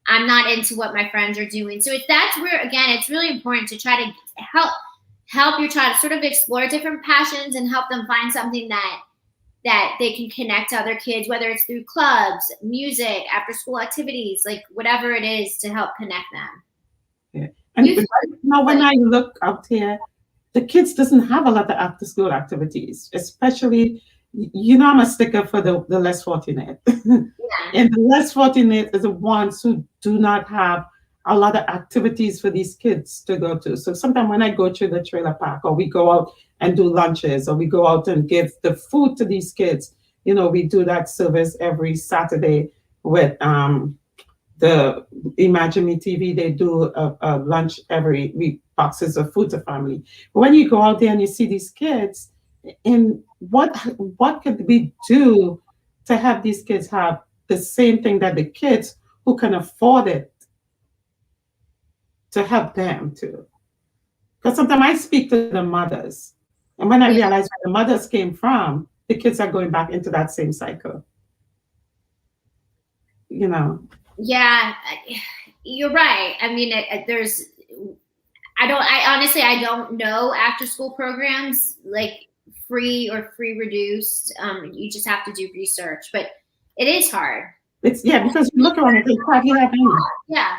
I'm not into what my friends are doing. So that's where, again, it's really important to try to help your child sort of explore different passions and help them find something that they can connect to other kids, whether it's through clubs, music, after school activities, like whatever it is to help connect them. Yeah. And now when I look out here, the kids doesn't have a lot of after school activities, especially, I'm a sticker for the less fortunate. And the less fortunate is the ones who do not have a lot of activities for these kids to go to. So sometimes when I go to the trailer park, or we go out and do lunches, or we go out and give the food to these kids, we do that service every Saturday with the Imagine Me TV. They do a lunch every week, boxes of food to family. But when you go out there and you see these kids, and what could we do to have these kids have the same thing that the kids who can afford it, to help them too? Because sometimes I speak to the mothers, and when I realize where the mothers came from, the kids are going back into that same cycle. Yeah, you're right. I mean, I don't know after school programs like free or free reduced. You just have to do research, but it is hard. Because you look around it, they hardly have any. Yeah.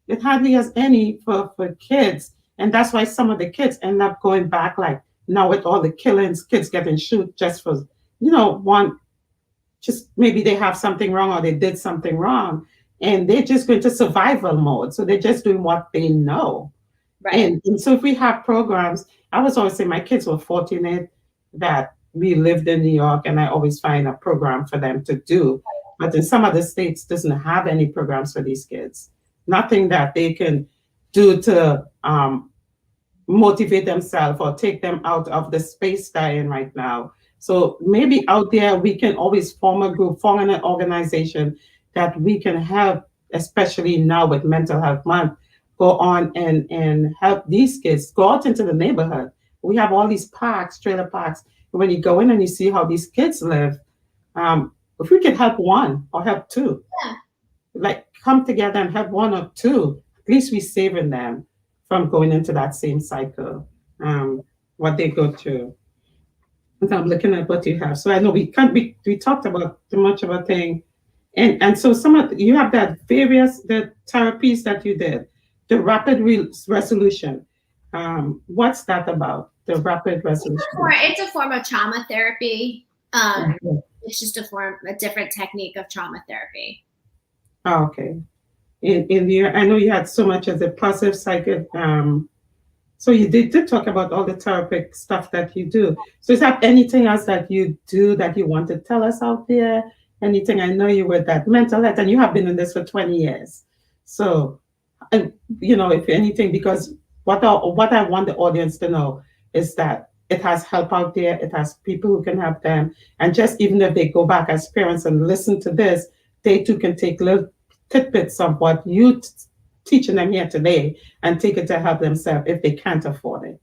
It hardly has any for kids. And that's why some of the kids end up going back, like now with all the killings, kids getting shot just for want, just maybe they have something wrong or they did something wrong, and they're just going to survival mode. So they're just doing what they know. Right. And so if we have programs, I was always saying my kids were fortunate that we lived in New York, and I always find a program for them to do. But in some other states doesn't have any programs for these kids. Nothing that they can do to motivate themselves or take them out of the space they're in right now. So maybe out there we can always form a group, form an organization that we can help, especially now with Mental Health Month, go on and help these kids go out into the neighborhood. We have all these parks, trailer parks. When you go in and you see how these kids live, if we can help one or help two, Yeah. like come together and help one or two, at least we're saving them from going into that same cycle, what they go through. And I'm looking at what you have. So I know we can't we talked about too much of a thing. And so some of you have that the therapies that you did, the rapid resolution. What's that about? The rapid resolution. It's a form of trauma therapy. It's just a different technique of trauma therapy. Oh, okay. In the, I know you had so much as a positive psychic. So you did talk about all the therapeutic stuff that you do. So is there anything else that you do that you want to tell us out there? Anything? I know you were that mental health, and you have been in this for 20 years. So, if anything, because what I want the audience to know is that it has help out there. It has people who can help them. And just even if they go back as parents and listen to this, they too can take little tidbits of what you teaching them here today and take it to help themselves if they can't afford it.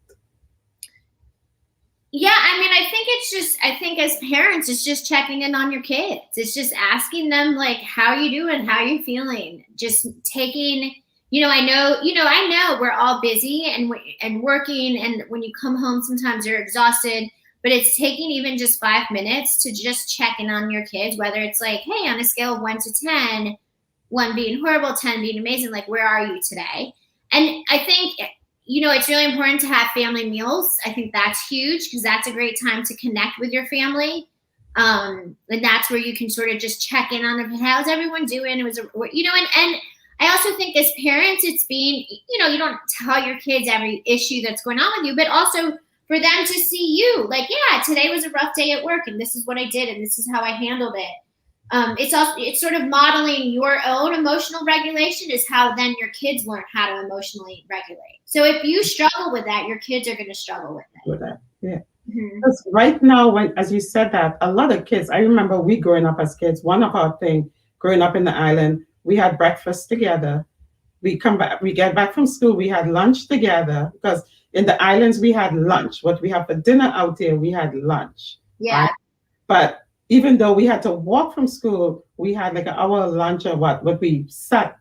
Yeah, I think as parents, it's just checking in on your kids. It's just asking them, like, how you doing? How you feeling? Just taking, I know we're all busy and working, and when you come home, sometimes you're exhausted, but it's taking even just 5 minutes to just check in on your kids, whether it's like, hey, on a scale of 1 to 10, 1 being horrible, 10 being amazing, like, where are you today? And I think, it's really important to have family meals. I think that's huge because that's a great time to connect with your family. And that's where you can sort of just check in on them. How's everyone doing? And I also think as parents, it's being, you don't tell your kids every issue that's going on with you, but also for them to see you like, yeah, today was a rough day at work and this is what I did and this is how I handled it. It's sort of modeling your own emotional regulation is how then your kids learn how to emotionally regulate. So if you struggle with that, your kids are going to struggle with it. With that, yeah. Mm-hmm. Because right now, as you said that, a lot of kids, I remember we growing up as kids, one of our things growing up in the island, we had breakfast together. We come back, we get back from school, we had lunch together, because in the islands we had lunch. What we have for dinner out here, we had lunch. Yeah. Right? But even though we had to walk from school, we had like an hour lunch or what, but we sat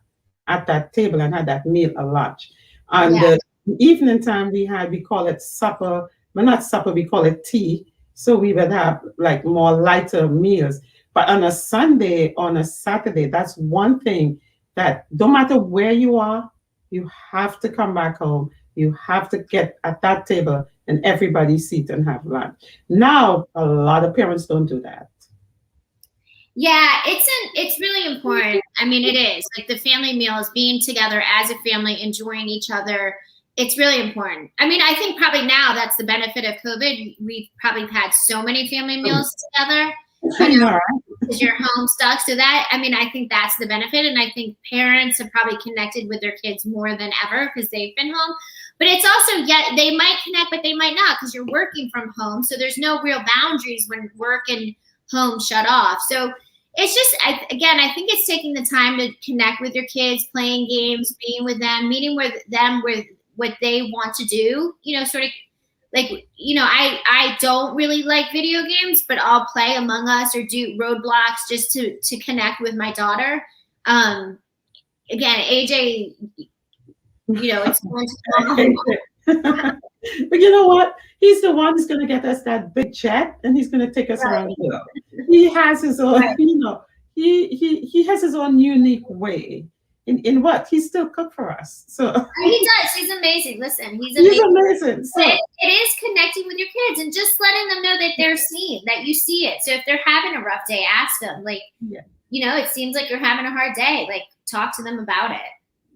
at that table and had that meal a lunch. And the evening time we call it supper, but not supper, we call it tea. So we would have like more lighter meals. But on a Sunday, on a Saturday, that's one thing that no matter where you are, you have to come back home. You have to get at that table and everybody sit and have lunch. Now, a lot of parents don't do that. Yeah, it's really important. I mean, it is like the family meals, being together as a family, enjoying each other. It's really important. I mean, I think probably now that's the benefit of COVID. We've probably had so many family meals together because you're home stuck. So that, I mean, I think that's the benefit. And I think parents have probably connected with their kids more than ever because they've been home. But it's also, they might connect, but they might not because you're working from home. So there's no real boundaries when work and home shut off. So it's just, I think it's taking the time to connect with your kids, playing games, being with them, meeting with them with what they want to do, sort of like, I don't really like video games, but I'll play Among Us or do Roadblocks just to connect with my daughter. Again, AJ, it's going to But you know what? He's the one who's going to get us that big check, and he's going to take us around the world. He has his own, he has his own unique way. in what? He still cook for us. So He does. He's amazing. Listen, he's he's amazing. amazing. So It is connecting with your kids and just letting them know that they're seen, that you see it. So if they're having a rough day, ask them, like, yeah. it seems like you're having a hard day. Like, talk to them about it.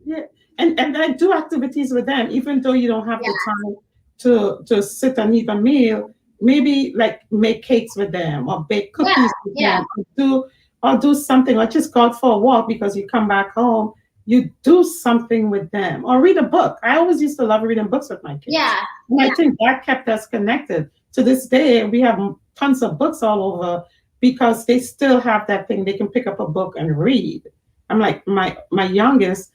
Yeah. And I do activities with them, even though you don't have the time to sit and eat a meal. Maybe like make cakes with them or bake cookies with them, or do something, or just go out for a walk because you come back home. You do something with them or read a book. I always used to love reading books with my kids. Yeah. And I think that kept us connected. To this day, we have tons of books all over because they still have that thing. They can pick up a book and read. I'm like, my youngest,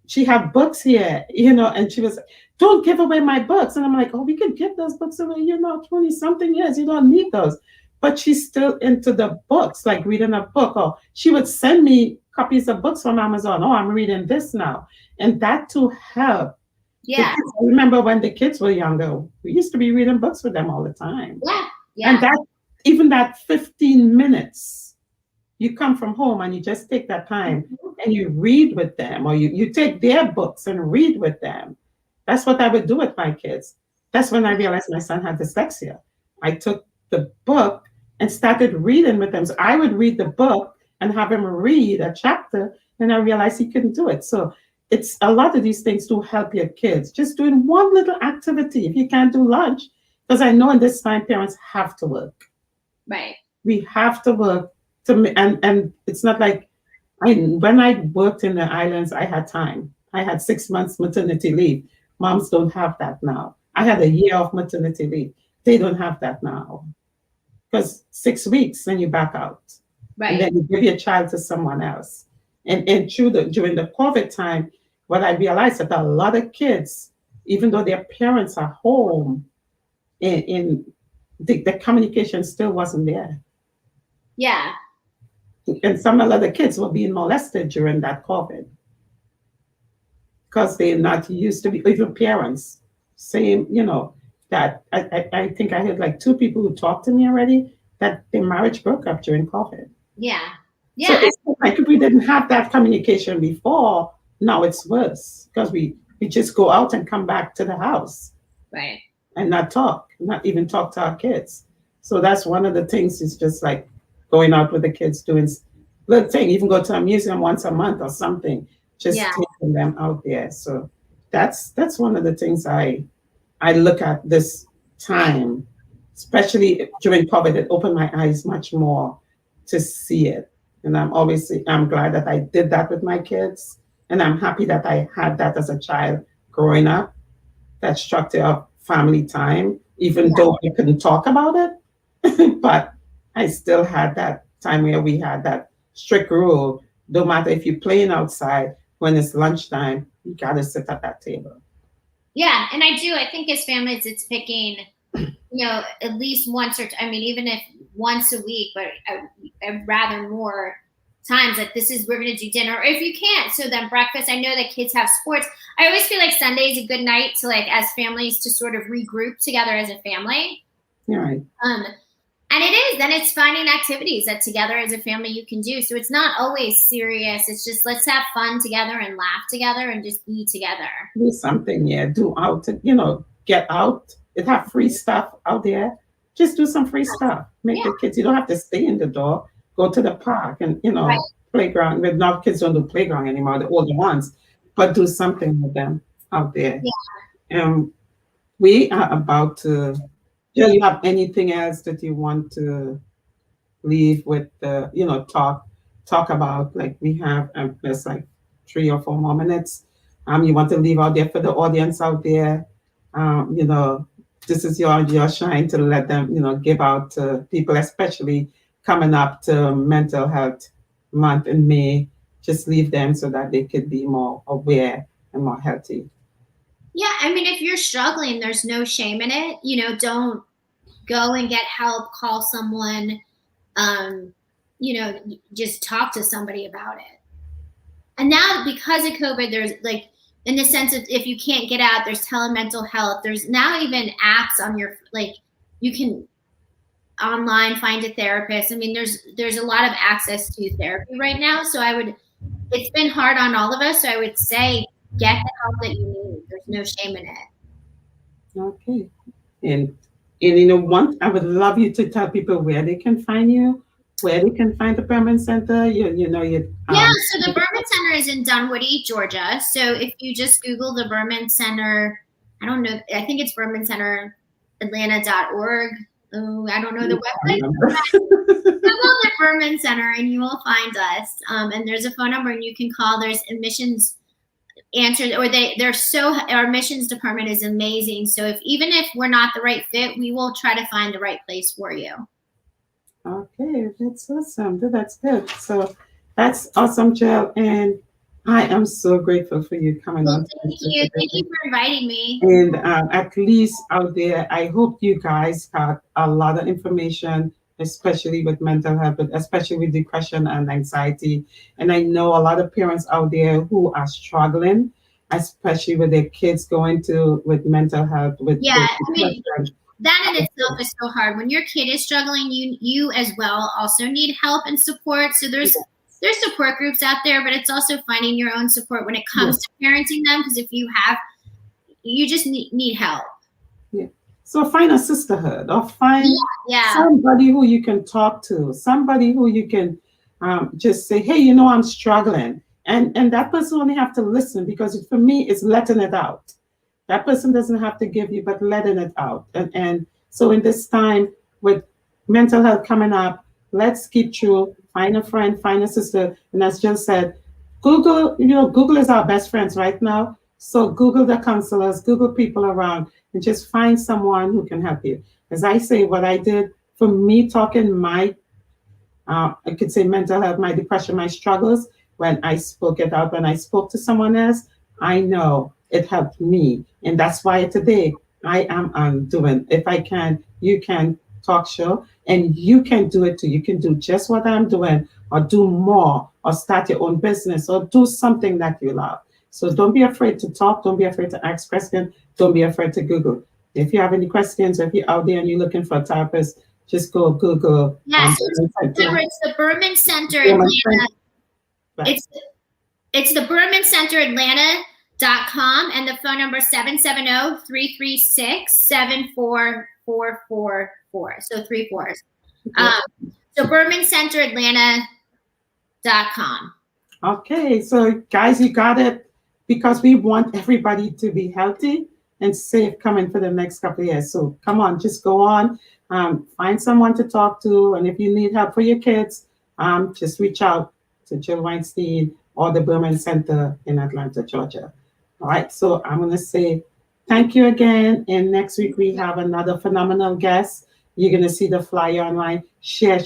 she had books here, and she was, don't give away my books. And I'm like, oh, we could give those books away, 20 something years, you don't need those. But she's still into the books, like reading a book, or she would send me copies of books from Amazon. Oh, I'm reading this now. And that too helped. Yeah. I remember when the kids were younger, we used to be reading books with them all the time. Yeah. Yeah. And even that 15 minutes, you come from home and you just take that time and you read with them, or you take their books and read with them. That's what I would do with my kids. That's when I realized my son had dyslexia. I took the book and started reading with them. So I would read the book and have him read a chapter, and I realized he couldn't do it. So it's a lot of these things to help your kids. Just doing one little activity. If you can't do lunch, because I know in this time parents have to work. Right. We have to work and it's not like when I worked in the islands, I had time. I had 6 months maternity leave. Moms don't have that now. I had a year of maternity leave. They don't have that now. Because 6 weeks, then you back out. Right. And then you give your child to someone else. And during the COVID time, what I realized that a lot of kids, even though their parents are home, the communication still wasn't there. Yeah. And some of the kids were being molested during that COVID because they're not used to be, even parents saying, that I think I heard like 2 people who talked to me already that their marriage broke up during COVID. Yeah. Yeah. So it's like we didn't have that communication before. Now it's worse because we just go out and come back to the house. Right. And not even talk to our kids. So that's one of the things, is just like going out with the kids, doing little thing, even go to a museum once a month or something, just taking them out there. So that's one of the things I look at this time, especially during COVID. It opened my eyes much more to see it. And I'm glad that I did that with my kids. And I'm happy that I had that as a child growing up, that structure of family time, even though I couldn't talk about it. But I still had that time where we had that strict rule. No matter if you're playing outside, when it's lunchtime, you got to sit at that table. Yeah. And I think as families, it's picking, at least once even if once a week, but I'd rather more times like we're going to do dinner, or if you can't, so then breakfast. I know that kids have sports. I always feel like Sunday is a good night to as families to sort of regroup together as a family. Right. And then it's finding activities that together as a family you can do. So it's not always serious. It's just, let's have fun together and laugh together and just be together. Do something, do out, get out. It have free stuff out there. Just do some free stuff. Make the kids, you don't have to stay in the door. Go to the park and, playground. But now kids don't do playground anymore, the older ones, but do something with them out there. Yeah. We are about to, do you have anything else that you want to leave with the, talk about? Like we have, there's like 3 or 4 more minutes. You want to leave out there for the audience out there, this is your shine to let them, give out to people, especially coming up to Mental Health Month in May. Just leave them so that they could be more aware and more healthy. Yeah, if you're struggling, there's no shame in it. Don't go and get help, call someone, just talk to somebody about it. And now because of COVID, there's in the sense of if you can't get out, there's telemental health. There's now even apps on your, you can online find a therapist. There's a lot of access to therapy right now. So I would it's been hard on all of us. So I would say get the help that you need. There's no shame in it. Okay. And you know, I would love you to tell people where they can find you, where they can find the Permanent Center. Yeah, so the Berman Center is in Dunwoody, Georgia. So if you just Google the Berman Center, I don't know, I think it's bermancenteраtlanta.org. Oh, I don't know the website. Google the Berman Center and you will find us. And there's a phone number and you can call. There's admissions answers, or our admissions department is amazing. So even if we're not the right fit, we will try to find the right place for you. Okay, that's awesome. That's good. So that's awesome, Jill. And I am so grateful for you coming on. Thank you. Thank you for inviting me. And at least out there, I hope you guys got a lot of information, especially with mental health, but especially with depression and anxiety. And I know a lot of parents out there who are struggling, especially with their kids going with mental health. That in itself is so hard. When your kid is struggling, you as well also need help and support. So there's support groups out there, but it's also finding your own support when it comes to parenting them. Because if you just need help. Yeah. So find a sisterhood or find somebody who you can talk to, somebody who you can just say, hey, I'm struggling. And that person only have to listen, because for me, it's letting it out. That person doesn't have to give you, but letting it out. And so in this time with mental health coming up, let's keep true, find a friend, find a sister. And as Jill said, Google is our best friends right now. So Google the counselors, Google people around, and just find someone who can help you. As I say, what I did for me, talking I could say mental health, my depression, my struggles, when I spoke it out, when I spoke to someone else, I know it helped me. And that's why today I am doing, if I can, you can talk show, and you can do it too. You can do just what I'm doing, or do more, or start your own business, or do something that you love. So don't be afraid to talk. Don't be afraid to ask questions. Don't be afraid to Google. If you have any questions, or if you're out there and you're looking for a therapist, just go Google. Yes, remember, it's the Berman Center Atlanta. It's the Berman Center Atlanta.com, and the phone number 770-336-7444. So 3 4s. So Berman Center Atlanta.com. Okay, so guys, you got it, because we want everybody to be healthy and safe coming for the next couple of years. So come on, just go on, find someone to talk to, and if you need help for your kids, just reach out to Jill Weinstein or the Berman Center in Atlanta, Georgia. All right, so I'm going to say thank you again, and next week we have another phenomenal guest. You're going to see the flyer online. Share,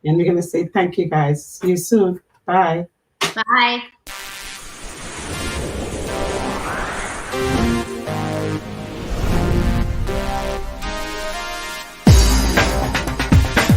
and we're going to say thank you, guys. See you soon. Bye. Bye.